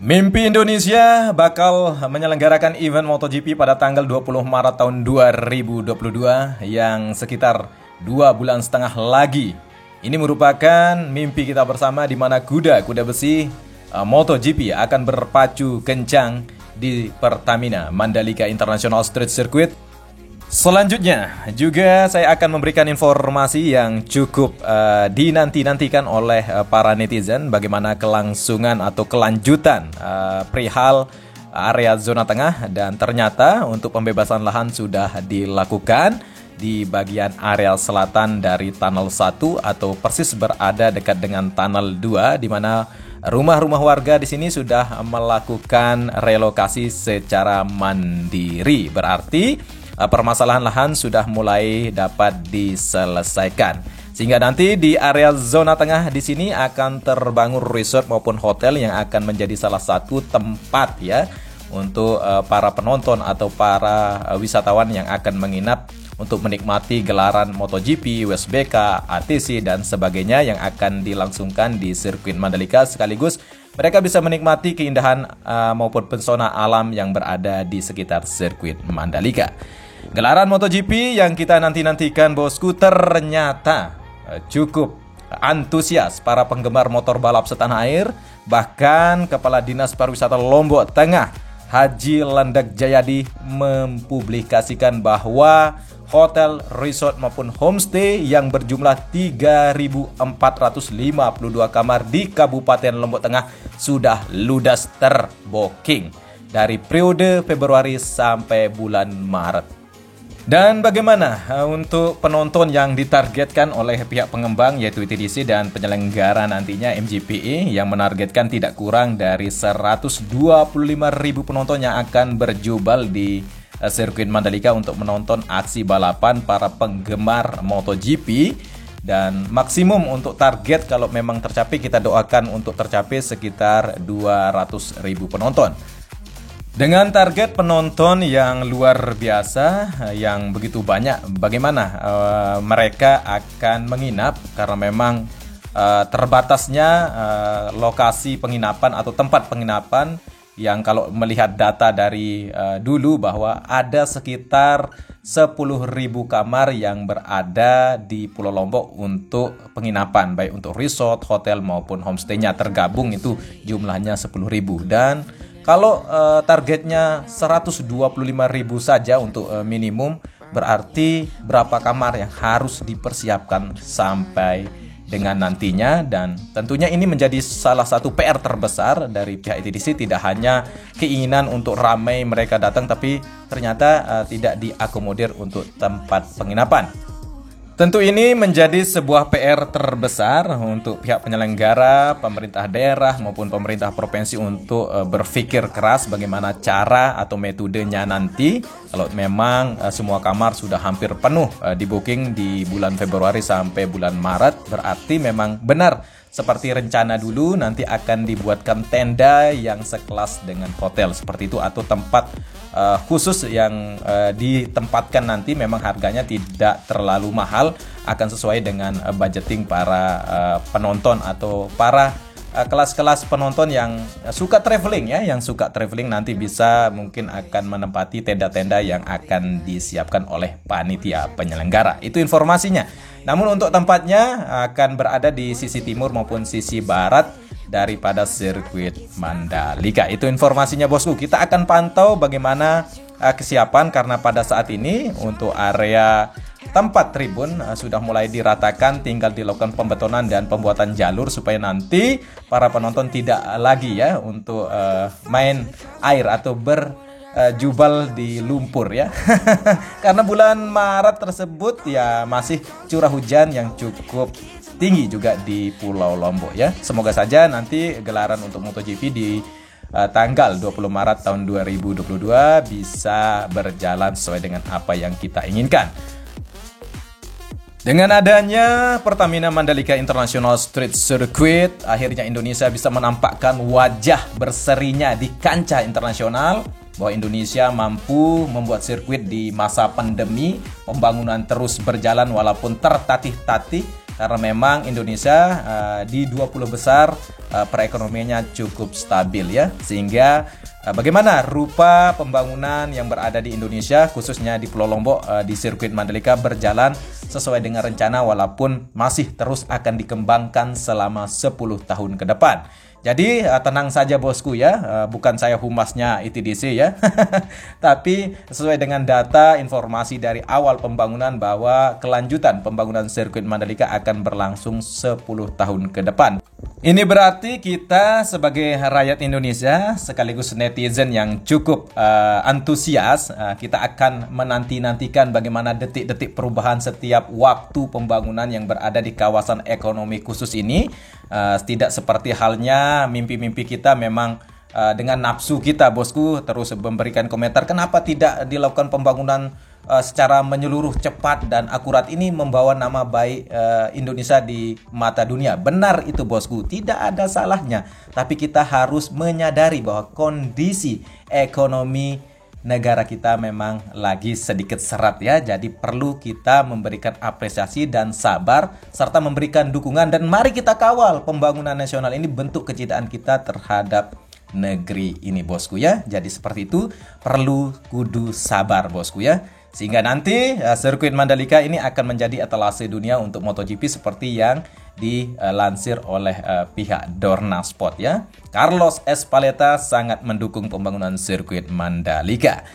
Mimpi Indonesia bakal menyelenggarakan event MotoGP pada tanggal 20 Maret tahun 2022 yang sekitar 2,5 bulan lagi. Ini merupakan mimpi kita bersama di mana kuda besi MotoGP akan berpacu kencang di Pertamina Mandalika International Street Circuit. Selanjutnya juga saya akan memberikan informasi yang cukup dinanti-nantikan oleh para netizen, bagaimana kelangsungan atau kelanjutan perihal area zona tengah, dan ternyata untuk pembebasan lahan sudah dilakukan di bagian area selatan dari Tunnel 1 atau persis berada dekat dengan Tunnel 2, di mana rumah-rumah warga di sini sudah melakukan relokasi secara mandiri. Berarti permasalahan lahan sudah mulai dapat diselesaikan. Sehingga nanti di area zona tengah di sini akan terbangun resort maupun hotel yang akan menjadi salah satu tempat ya untuk para penonton atau para wisatawan yang akan menginap untuk menikmati gelaran MotoGP, WSBK, ATC dan sebagainya yang akan dilangsungkan di sirkuit Mandalika, sekaligus mereka bisa menikmati keindahan maupun pesona alam yang berada di sekitar sirkuit Mandalika. Gelaran MotoGP yang kita nanti-nantikan bosku, ternyata cukup antusias para penggemar motor balap setanah air. Bahkan Kepala Dinas Pariwisata Lombok Tengah Haji Landak Jayadi mempublikasikan bahwa hotel, resort maupun homestay yang berjumlah 3.452 kamar di Kabupaten Lombok Tengah sudah ludas terbooking dari periode Februari sampai bulan Maret. Dan bagaimana untuk penonton yang ditargetkan oleh pihak pengembang yaitu ITDC dan penyelenggara nantinya MGPE yang menargetkan tidak kurang dari 125.000 penonton yang akan berjubel di sirkuit Mandalika untuk menonton aksi balapan para penggemar MotoGP. Dan maksimum untuk target kalau memang tercapai, kita doakan untuk tercapai sekitar 200.000 penonton. Dengan target penonton yang luar biasa, yang begitu banyak, bagaimana mereka akan menginap? Karena memang terbatasnya lokasi penginapan atau tempat penginapan, yang kalau melihat data dari dulu bahwa ada sekitar 10.000 kamar yang berada di Pulau Lombok untuk penginapan, baik untuk resort, hotel maupun homestay-nya tergabung itu jumlahnya 10.000. Dan kalau targetnya 125.000 saja untuk minimum, berarti berapa kamar yang harus dipersiapkan sampai dengan nantinya. Dan tentunya ini menjadi salah satu PR terbesar dari pihak ITDC. Tidak hanya keinginan untuk ramai mereka datang, tapi ternyata tidak diakomodir untuk tempat penginapan. Tentu ini menjadi sebuah PR terbesar untuk pihak penyelenggara, pemerintah daerah maupun pemerintah provinsi untuk berpikir keras bagaimana cara atau metodenya nanti. Kalau memang semua kamar sudah hampir penuh di booking di bulan Februari sampai bulan Maret, berarti memang benar seperti rencana dulu, nanti akan dibuatkan tenda yang sekelas dengan hotel seperti itu, atau tempat khusus yang ditempatkan nanti memang harganya tidak terlalu mahal, akan sesuai dengan budgeting para penonton atau para kelas-kelas penonton yang suka traveling ya, yang suka traveling nanti bisa mungkin akan menempati tenda-tenda yang akan disiapkan oleh panitia penyelenggara. Itu informasinya. Namun untuk tempatnya akan berada di sisi timur maupun sisi barat daripada sirkuit Mandalika. Itu informasinya bosku. Kita akan pantau bagaimana kesiapan, karena pada saat ini untuk area tempat tribun sudah mulai diratakan, tinggal dilakukan pembetonan dan pembuatan jalur supaya nanti para penonton tidak lagi ya untuk main air atau berjubel di lumpur ya. Karena bulan Maret tersebut ya masih curah hujan yang cukup tinggi juga di Pulau Lombok ya. Semoga saja nanti gelaran untuk MotoGP di tanggal 20 Maret tahun 2022 bisa berjalan sesuai dengan apa yang kita inginkan. Dengan adanya Pertamina Mandalika International Street Circuit, akhirnya Indonesia bisa menampakkan wajah berserinya di kancah internasional, bahwa Indonesia mampu membuat sirkuit di masa pandemi, pembangunan terus berjalan walaupun tertatih-tatih, karena memang Indonesia di 20 besar perekonomiannya cukup stabil ya, sehingga bagaimana rupa pembangunan yang berada di Indonesia khususnya di Pulau Lombok di sirkuit Mandalika berjalan sesuai dengan rencana walaupun masih terus akan dikembangkan selama 10 tahun ke depan. Jadi tenang saja bosku ya, bukan saya humasnya ITDC ya, tapi sesuai dengan data informasi dari awal pembangunan bahwa kelanjutan pembangunan sirkuit Mandalika akan berlangsung 10 tahun ke depan. Ini berarti kita sebagai rakyat Indonesia sekaligus netizen yang cukup antusias, kita akan menanti-nantikan bagaimana detik-detik perubahan setiap waktu pembangunan yang berada di kawasan ekonomi khusus ini. Tidak seperti halnya mimpi-mimpi kita memang dengan nafsu kita bosku terus memberikan komentar kenapa tidak dilakukan pembangunan secara menyeluruh cepat dan akurat, ini membawa nama baik Indonesia di mata dunia. Benar itu bosku, tidak ada salahnya, tapi kita harus menyadari bahwa kondisi ekonomi negara kita memang lagi sedikit seret ya, jadi perlu kita memberikan apresiasi dan sabar serta memberikan dukungan, dan mari kita kawal pembangunan nasional ini, bentuk kecintaan kita terhadap negeri ini bosku ya. Jadi seperti itu, perlu kudu sabar bosku ya, sehingga nanti sirkuit Mandalika ini akan menjadi etalase dunia untuk MotoGP seperti yang dilansir oleh pihak Dorna Sport ya. Carlos Ezpeleta sangat mendukung pembangunan sirkuit Mandalika.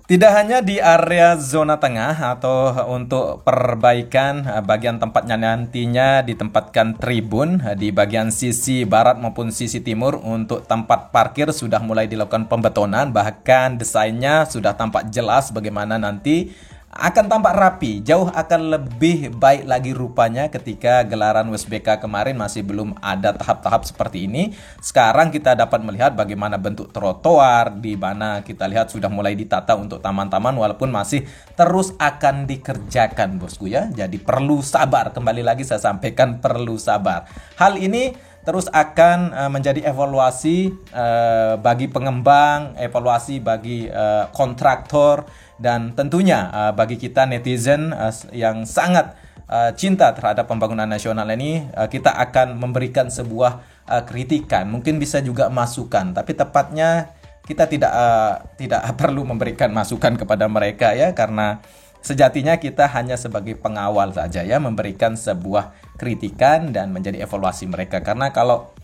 Tidak hanya di area zona tengah atau untuk perbaikan bagian tempatnya, nantinya ditempatkan tribun di bagian sisi barat maupun sisi timur. Untuk tempat parkir sudah mulai dilakukan pembetonan, bahkan desainnya sudah tampak jelas bagaimana nanti akan tampak rapi, jauh akan lebih baik lagi rupanya. Ketika gelaran WSBK kemarin masih belum ada tahap-tahap seperti ini. Sekarang kita dapat melihat bagaimana bentuk trotoar, di mana kita lihat sudah mulai ditata untuk taman-taman walaupun masih terus akan dikerjakan bosku ya. Jadi perlu sabar, kembali lagi saya sampaikan perlu sabar. Hal ini terus akan menjadi evaluasi bagi pengembang, evaluasi bagi kontraktor, dan tentunya bagi kita netizen yang sangat cinta terhadap pembangunan nasional ini, kita akan memberikan sebuah kritikan, mungkin bisa juga masukan, tapi tepatnya kita tidak perlu memberikan masukan kepada mereka ya, karena sejatinya kita hanya sebagai pengawal saja ya, memberikan sebuah kritikan dan menjadi evaluasi mereka. Karena kalau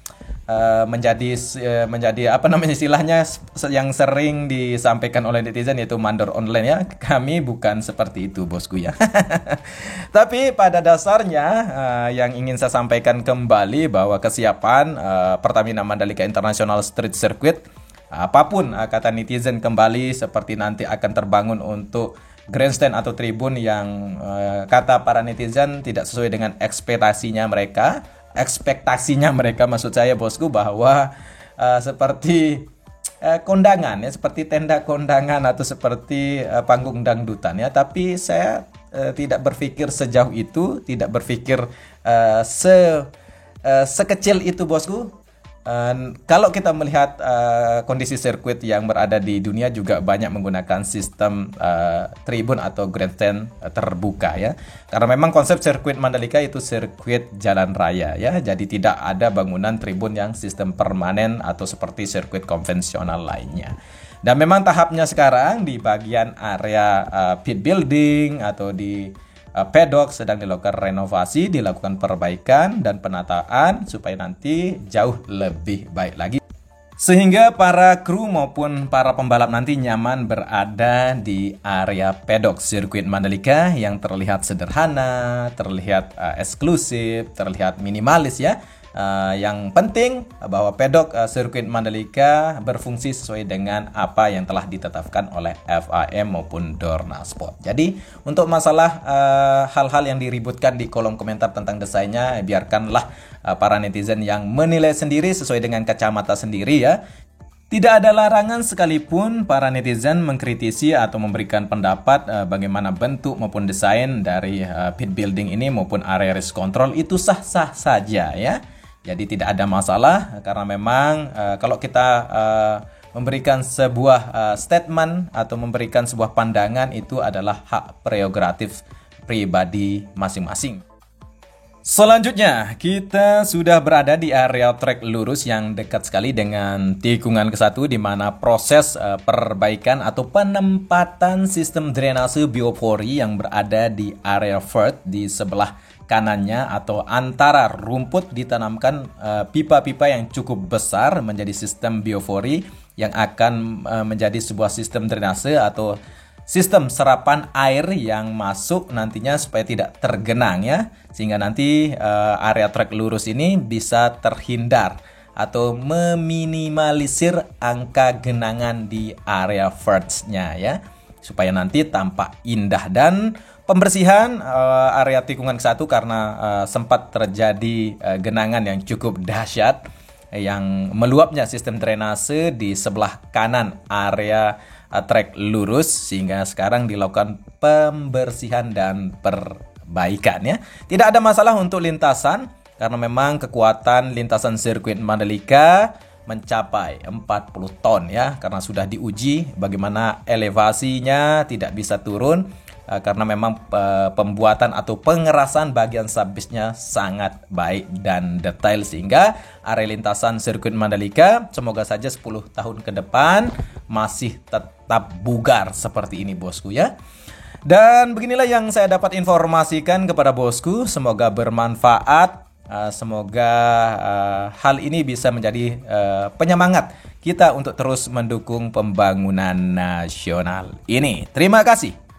menjadi apa namanya istilahnya yang sering disampaikan oleh netizen yaitu mandor online ya, kami bukan seperti itu bosku ya. Tapi pada dasarnya yang ingin saya sampaikan kembali bahwa kesiapan Pertamina Mandalika International Street Circuit, apapun kata netizen kembali, seperti nanti akan terbangun untuk grandstand atau tribun yang kata para netizen tidak sesuai dengan ekspektasinya mereka maksud saya bosku, bahwa seperti kondangan ya, seperti tenda kondangan atau seperti panggung dangdutan ya. Tapi saya tidak berpikir sejauh itu, tidak berpikir sekecil itu bosku. Kalau kita melihat kondisi sirkuit yang berada di dunia juga banyak menggunakan sistem tribun atau grandstand terbuka ya, karena memang konsep sirkuit Mandalika itu sirkuit jalan raya ya, jadi tidak ada bangunan tribun yang sistem permanen atau seperti sirkuit konvensional lainnya. Dan memang tahapnya sekarang di bagian area pit building atau di pedok sedang dilakukan renovasi, dilakukan perbaikan dan penataan supaya nanti jauh lebih baik lagi, sehingga para kru maupun para pembalap nanti nyaman berada di area pedok sirkuit Mandalika yang terlihat sederhana, terlihat eksklusif, terlihat minimalis ya. Yang penting bahwa pedok sirkuit Mandalika berfungsi sesuai dengan apa yang telah ditetapkan oleh FIM maupun Dorna Sport. Jadi untuk masalah hal-hal yang diributkan di kolom komentar tentang desainnya, biarkanlah para netizen yang menilai sendiri sesuai dengan kacamata sendiri ya. Tidak ada larangan sekalipun para netizen mengkritisi atau memberikan pendapat bagaimana bentuk maupun desain dari pit building ini maupun area race control, itu sah-sah saja ya. Jadi tidak ada masalah, karena memang kalau kita memberikan sebuah statement atau memberikan sebuah pandangan, itu adalah hak prerogatif pribadi masing-masing. Selanjutnya, kita sudah berada di area trek lurus yang dekat sekali dengan tikungan ke-1 di mana proses perbaikan atau penempatan sistem drainase biopori yang berada di area first di sebelah kanannya atau antara rumput ditanamkan pipa-pipa yang cukup besar menjadi sistem biopori yang akan menjadi sebuah sistem drainase atau sistem serapan air yang masuk nantinya supaya tidak tergenang ya, sehingga nanti area trek lurus ini bisa terhindar atau meminimalisir angka genangan di area first-nya ya, supaya nanti tampak indah. Dan pembersihan area tikungan ke-1 karena sempat terjadi genangan yang cukup dahsyat yang meluapnya sistem drainase di sebelah kanan area trek lurus, sehingga sekarang dilakukan pembersihan dan perbaikan ya. Tidak ada masalah untuk lintasan karena memang kekuatan lintasan sirkuit Mandalika mencapai 40 ton ya, karena sudah diuji bagaimana elevasinya tidak bisa turun karena memang pembuatan atau pengerasan bagian subbase-nya sangat baik dan detail, sehingga area lintasan sirkuit Mandalika semoga saja 10 tahun ke depan masih tetap bugar seperti ini bosku ya. Dan beginilah yang saya dapat informasikan kepada bosku, semoga bermanfaat. Semoga hal ini bisa menjadi penyemangat kita untuk terus mendukung pembangunan nasional ini. Terima kasih.